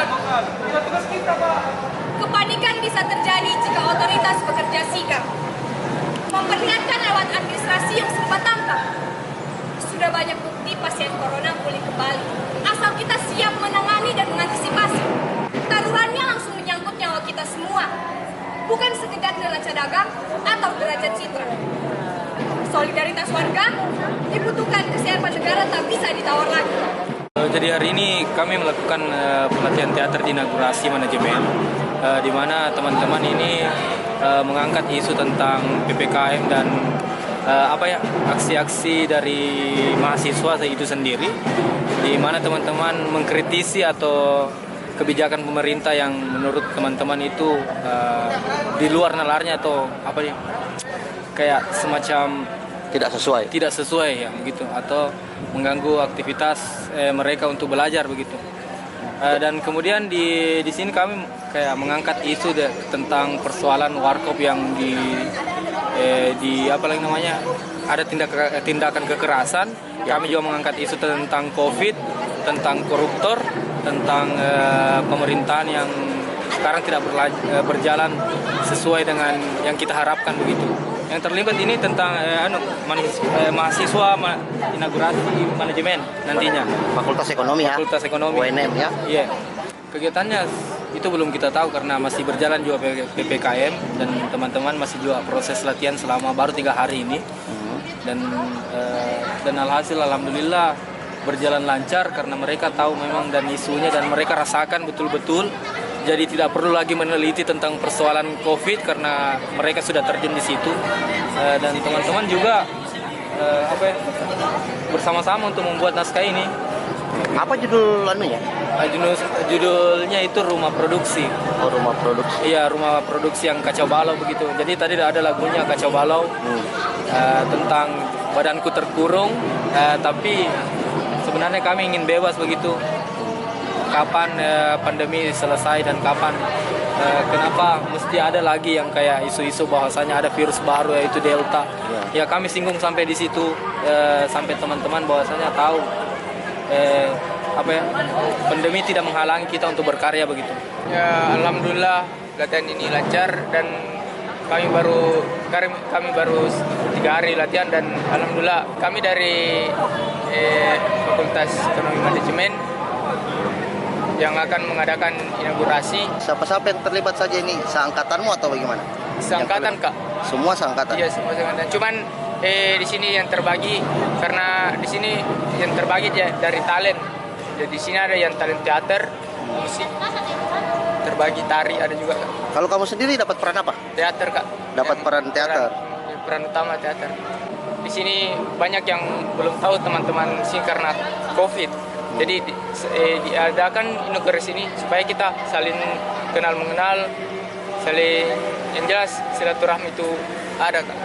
kesulitan. Kepanikan bisa terjadi jika otoritas bekerja sigap, memperlihatkan lewat administrasi yang serba tangkap. Sudah banyak bukti pasien corona pulih kembali, asal kita siap menangani dan mengantisipasi. Taruhannya langsung menyangkut nyawa kita semua, bukan sekedar neraca dagang atau derajat citra. Solidaritas warga dibutuhkan, kesiapan negara tak bisa ditawar lagi. Jadi hari ini kami melakukan pelatihan teater di inaugurasi manajemen, di mana teman-teman ini mengangkat isu tentang PPKM dan aksi-aksi dari mahasiswa itu sendiri, di mana teman-teman mengkritisi atau kebijakan pemerintah yang menurut teman-teman itu di luar nalarnya atau kayak semacam tidak sesuai ya begitu, atau mengganggu aktivitas mereka untuk belajar begitu. Dan kemudian di sini kami kayak mengangkat isu tentang persoalan warkop yang ada tindakan kekerasan. Kami juga mengangkat isu tentang COVID, tentang koruptor, tentang pemerintahan yang sekarang tidak berjalan sesuai dengan yang kita harapkan begitu. Yang terlibat ini tentang mahasiswa inaugurasi manajemen nantinya. Fakultas Ekonomi ya? Fakultas Ekonomi. UNM ya? Iya. Kegiatannya itu belum kita tahu karena masih berjalan juga PPKM dan teman-teman masih juga proses latihan selama baru 3 hari ini. Dan alhasil alhamdulillah berjalan lancar karena mereka tahu memang dan isunya dan mereka rasakan betul-betul. Jadi tidak perlu lagi meneliti tentang persoalan COVID karena mereka sudah terjun di situ. Dan teman-teman juga bersama-sama untuk membuat naskah ini. Apa judul anunya? Judulnya itu Rumah Produksi. Oh, Rumah Produksi. Iya, Rumah Produksi yang kacau balau begitu. Jadi tadi ada lagunya Kacau Balau tentang badanku terkurung, tapi sebenarnya kami ingin bebas begitu. Kapan pandemi selesai dan kapan kenapa mesti ada lagi yang kayak isu-isu bahwasanya ada virus baru yaitu Delta. Ya kami singgung sampai di situ sampai teman-teman bahwasanya tahu pandemi tidak menghalangi kita untuk berkarya begitu. Ya alhamdulillah latihan ini lancar dan kami baru 3 hari latihan dan alhamdulillah kami dari Fakultas Ekonomi Manajemen yang akan mengadakan inaugurasi. Siapa-siapa yang terlibat saja ini? Seangkatanmu atau bagaimana? Seangkatan Kak. Semua seangkatan? Iya semua seangkatan. Cuman di sini yang terbagi karena di sini yang terbagi dari talent. Jadi di sini ada yang talent teater, musik, terbagi tari ada juga Kak. Kalau kamu sendiri dapat peran apa? Teater Kak. Dapat peran teater. Peran utama teater. Di sini banyak yang belum tahu teman-teman sih karena COVID. Jadi diadakan inaugurasi ini supaya kita saling kenal mengenal, saling yang jelas silaturahmi itu ada Kak.